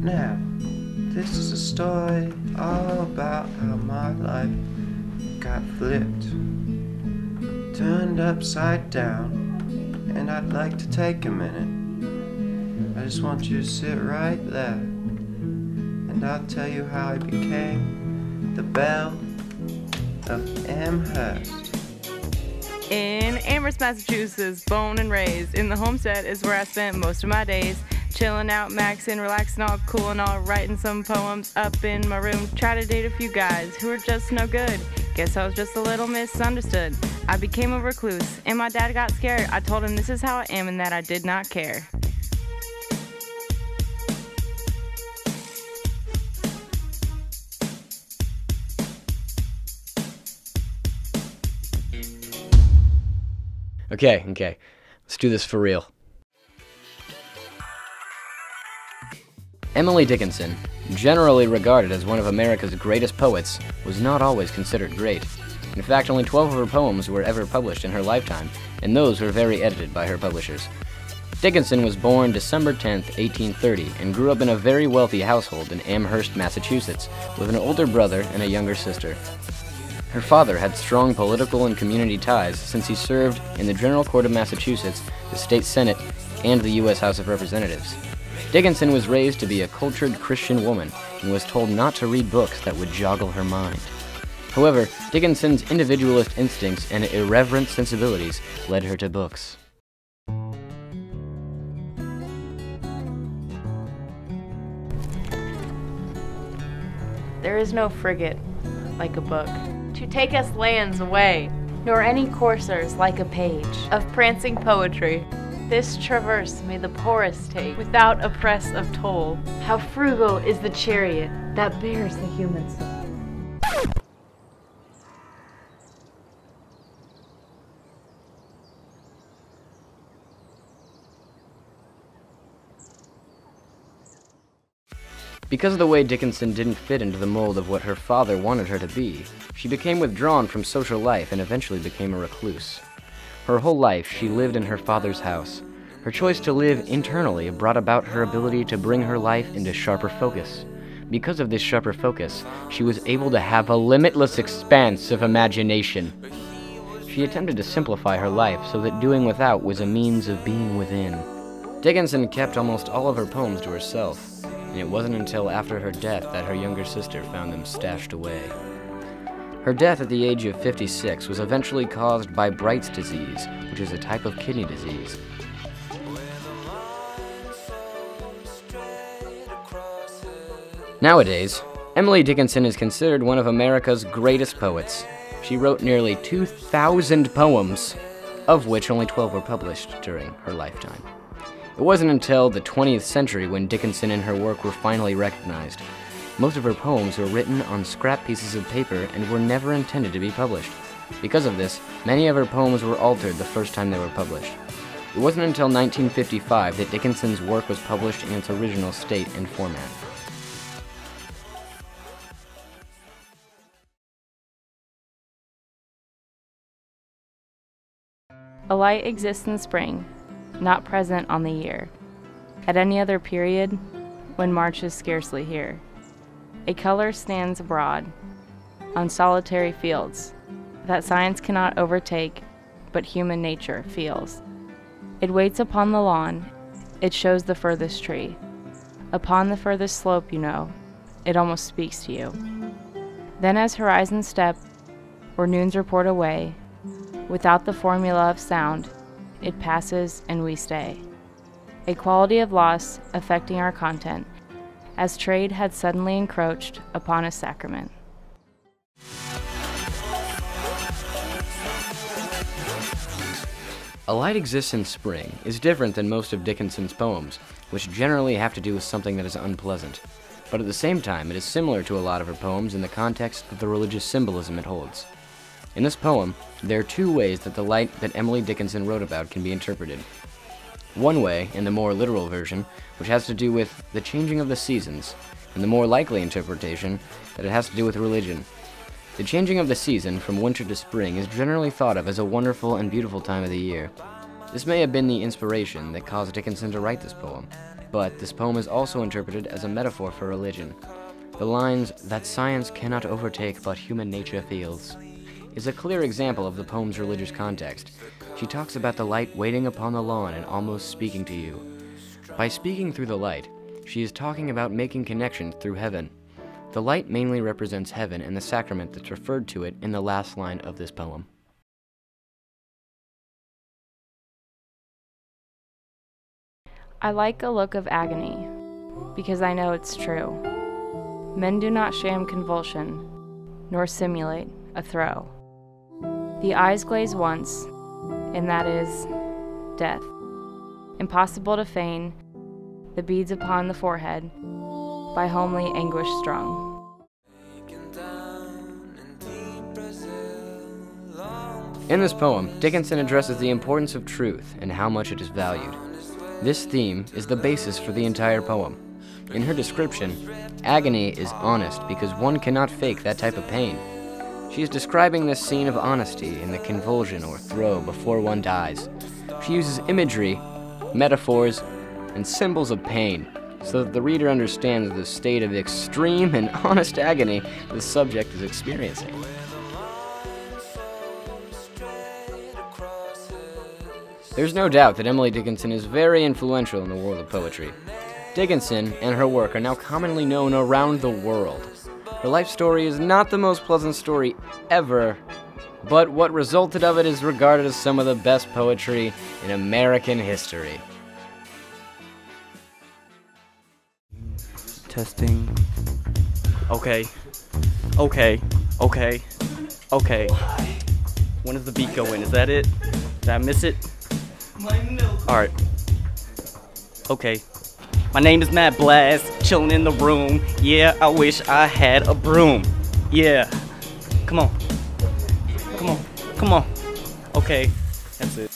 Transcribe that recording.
Now, this is a story all about how my life got flipped, turned upside down, and I'd like to take a minute. I just want you to sit right there, and I'll tell you how I became the Belle of Amherst. In Amherst, Massachusetts, born and raised, in the homestead is where I spent most of my days. Chilling out, maxing, relaxing, all cool and all, writing some poems up in my room. Try to date a few guys who were just no good. Guess I was just a little misunderstood. I became a recluse, and my dad got scared. I told him this is how I am and that I did not care. Okay, let's do this for real. Emily Dickinson, generally regarded as one of America's greatest poets, was not always considered great. In fact, only 12 of her poems were ever published in her lifetime, and those were very edited by her publishers. Dickinson was born December 10, 1830, and grew up in a very wealthy household in Amherst, Massachusetts, with an older brother and a younger sister. Her father had strong political and community ties since he served in the General Court of Massachusetts, the State Senate, and the U.S. House of Representatives. Dickinson was raised to be a cultured Christian woman and was told not to read books that would joggle her mind. However, Dickinson's individualist instincts and irreverent sensibilities led her to books. There is no frigate like a book to take us lands away, nor any coursers like a page of prancing poetry. This traverse may the poorest take, without a press of toll. How frugal is the chariot that bears the human soul. Because of the way Dickinson didn't fit into the mold of what her father wanted her to be, she became withdrawn from social life and eventually became a recluse. Her whole life, she lived in her father's house. Her choice to live internally brought about her ability to bring her life into sharper focus. Because of this sharper focus, she was able to have a limitless expanse of imagination. She attempted to simplify her life so that doing without was a means of being within. Dickinson kept almost all of her poems to herself, and it wasn't until after her death that her younger sister found them stashed away. Her death at the age of 56 was eventually caused by Bright's disease, which is a type of kidney disease. Nowadays, Emily Dickinson is considered one of America's greatest poets. She wrote nearly 2,000 poems, of which only 12 were published during her lifetime. It wasn't until the 20th century when Dickinson and her work were finally recognized. Most of her poems were written on scrap pieces of paper and were never intended to be published. Because of this, many of her poems were altered the first time they were published. It wasn't until 1955 that Dickinson's work was published in its original state and format. A light exists in spring, not present on the year. At any other period, when March is scarcely here. A color stands abroad, on solitary fields, that science cannot overtake, but human nature feels. It waits upon the lawn, it shows the furthest tree. Upon the furthest slope, you know, it almost speaks to you. Then as horizons step, or noons report away, without the formula of sound, it passes and we stay. A quality of loss affecting our content, as trade had suddenly encroached upon a sacrament. A Light Exists in Spring is different than most of Dickinson's poems, which generally have to do with something that is unpleasant. But at the same time, it is similar to a lot of her poems in the context of the religious symbolism it holds. In this poem, there are two ways that the light that Emily Dickinson wrote about can be interpreted. One way, in the more literal version, which has to do with the changing of the seasons, and the more likely interpretation, that it has to do with religion. The changing of the season from winter to spring is generally thought of as a wonderful and beautiful time of the year. This may have been the inspiration that caused Dickinson to write this poem. But this poem is also interpreted as a metaphor for religion. The lines, "that science cannot overtake but human nature feels," is a clear example of the poem's religious context. She talks about the light waiting upon the lawn and almost speaking to you. By speaking through the light, she is talking about making connections through heaven. The light mainly represents heaven and the sacrament that's referred to it in the last line of this poem. I like a look of agony, because I know it's true. Men do not sham convulsion, nor simulate a throe. The eyes glaze once, and that is death. Impossible to feign, the beads upon the forehead, by homely anguish strung. In this poem, Dickinson addresses the importance of truth and how much it is valued. This theme is the basis for the entire poem. In her description, agony is honest because one cannot fake that type of pain. She is describing this scene of honesty in the convulsion or throe before one dies. She uses imagery, metaphors, and symbols of pain so that the reader understands the state of extreme and honest agony the subject is experiencing. There's no doubt that Emily Dickinson is very influential in the world of poetry. Dickinson and her work are now commonly known around the world. Her life story is not the most pleasant story ever, but what resulted of it is regarded as some of the best poetry in American history. Testing. Okay. When does the beat go in? Is that it? Did I miss it? Alright. Okay. My name is Matt Blast, chilling in the room. Yeah, I wish I had a broom. Yeah. Come on. Okay, that's it.